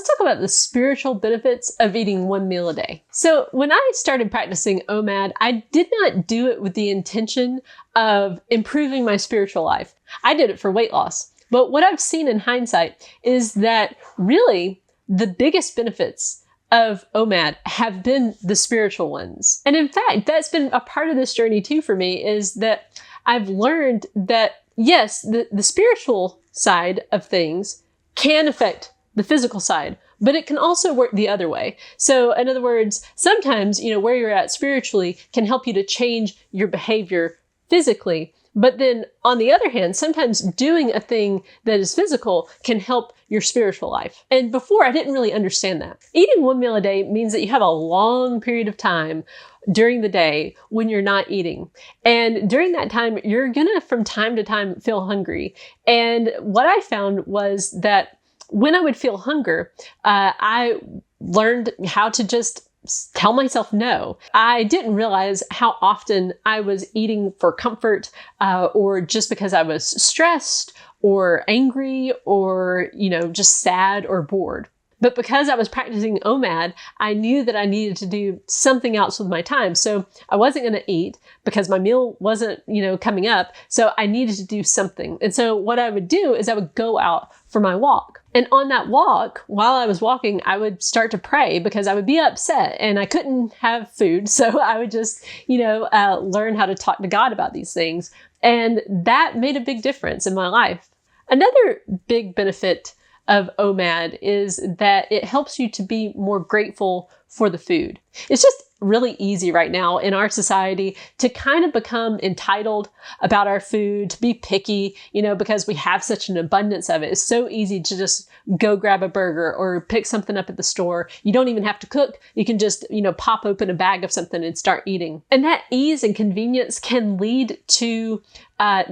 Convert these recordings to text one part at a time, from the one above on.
let's talk about the spiritual benefits of eating one meal a day. So when I started practicing OMAD, I did not do it with the intention of improving my spiritual life. I did it for weight loss. But what I've seen in hindsight is that really the biggest benefits of OMAD have been the spiritual ones. And in fact, that's been a part of this journey too for me, is that I've learned that yes, the spiritual side of things can affect the physical side, but it can also work the other way. So in other words, sometimes, where you're at spiritually can help you to change your behavior physically. But then on the other hand, sometimes doing a thing that is physical can help your spiritual life. And before, I didn't really understand that. Eating one meal a day means that you have a long period of time during the day when you're not eating. And during that time, you're gonna, from time to time, feel hungry. And what I found was that when I would feel hunger, I learned how to just tell myself no. I didn't realize how often I was eating for comfort, or just because I was stressed or angry or, just sad or bored. But because I was practicing OMAD, I knew that I needed to do something else with my time. So I wasn't going to eat because my meal wasn't, coming up. So I needed to do something. And so what I would do is I would go out for my walk. And on that walk, while I was walking, I would start to pray because I would be upset and I couldn't have food. So I would just, learn how to talk to God about these things. And that made a big difference in my life. Another big benefit of OMAD is that it helps you to be more grateful for the food. It's just really easy right now in our society to kind of become entitled about our food, to be picky, because we have such an abundance of it. It's so easy to just go grab a burger or pick something up at the store. You don't even have to cook. You can just, pop open a bag of something and start eating. And that ease and convenience can lead to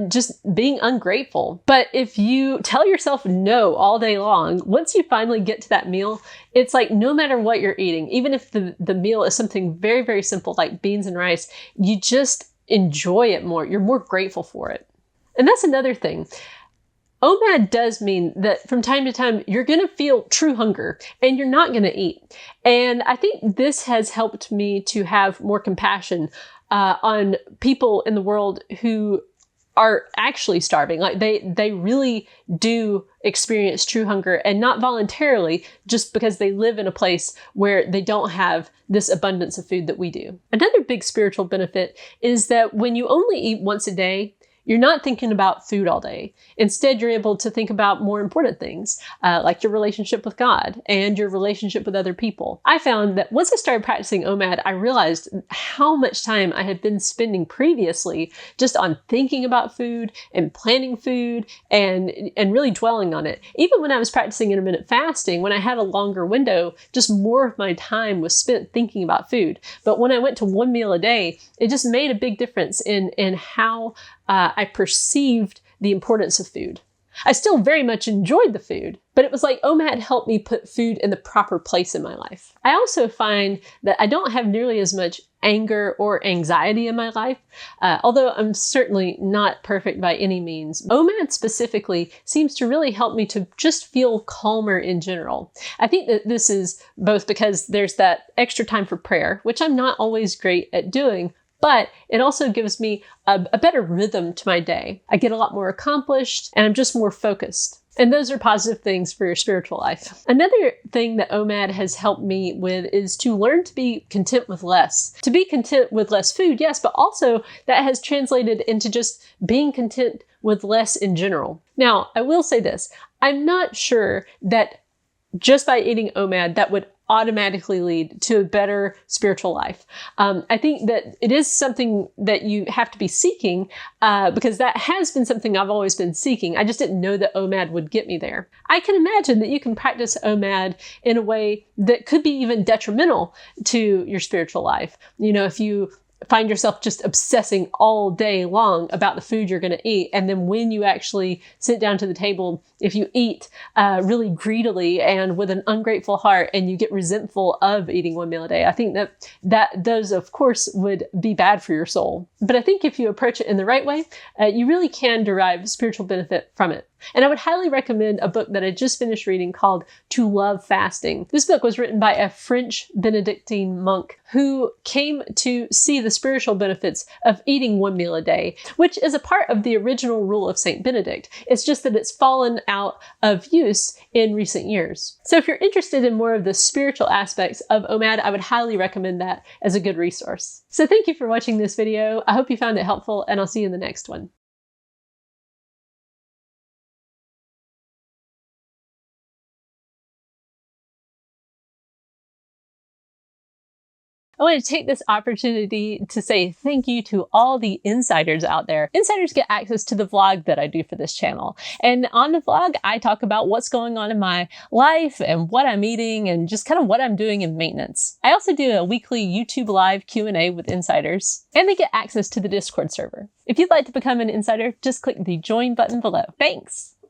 just being ungrateful. But if you tell yourself no all day long, once you finally get to that meal, it's like no matter what you're eating, even if the meal is something very, very simple like beans and rice, you just enjoy it more. You're more grateful for it. And that's another thing. OMAD does mean that from time to time, you're going to feel true hunger and you're not going to eat. And I think this has helped me to have more compassion on people in the world who are actually starving. Like they really do experience true hunger, and not voluntarily, just because they live in a place where they don't have this abundance of food that we do. Another big spiritual benefit is that when you only eat once a day, you're not thinking about food all day. Instead, you're able to think about more important things, like your relationship with God and your relationship with other people. I found that once I started practicing OMAD, I realized how much time I had been spending previously just on thinking about food and planning food and really dwelling on it. Even when I was practicing intermittent fasting, when I had a longer window, just more of my time was spent thinking about food. But when I went to one meal a day, it just made a big difference in how I perceived the importance of food. I still very much enjoyed the food, but it was like OMAD helped me put food in the proper place in my life. I also find that I don't have nearly as much anger or anxiety in my life, although I'm certainly not perfect by any means. OMAD specifically seems to really help me to just feel calmer in general. I think that this is both because there's that extra time for prayer, which I'm not always great at doing, but it also gives me a better rhythm to my day. I get a lot more accomplished and I'm just more focused. And those are positive things for your spiritual life. Another thing that OMAD has helped me with is to learn to be content with less. To be content with less food, yes, but also that has translated into just being content with less in general. Now, I will say this. I'm not sure that just by eating OMAD, that would automatically lead to a better spiritual life. I think that it is something that you have to be seeking, because that has been something I've always been seeking. I just didn't know that OMAD would get me there. I can imagine that you can practice OMAD in a way that could be even detrimental to your spiritual life. If you find yourself just obsessing all day long about the food you're going to eat. And then when you actually sit down to the table, if you eat really greedily and with an ungrateful heart and you get resentful of eating one meal a day, I think that those, of course, would be bad for your soul. But I think if you approach it in the right way, you really can derive spiritual benefit from it. And I would highly recommend a book that I just finished reading called To Love Fasting. This book was written by a French Benedictine monk who came to see the spiritual benefits of eating one meal a day, which is a part of the original rule of Saint Benedict. It's just that it's fallen out of use in recent years. So if you're interested in more of the spiritual aspects of OMAD, I would highly recommend that as a good resource. So thank you for watching this video. I hope you found it helpful, and I'll see you in the next one. I want to take this opportunity to say thank you to all the insiders out there. Insiders get access to the vlog that I do for this channel. And on the vlog, I talk about what's going on in my life and what I'm eating and just kind of what I'm doing in maintenance. I also do a weekly YouTube live Q&A with insiders, and they get access to the Discord server. If you'd like to become an insider, just click the join button below. Thanks!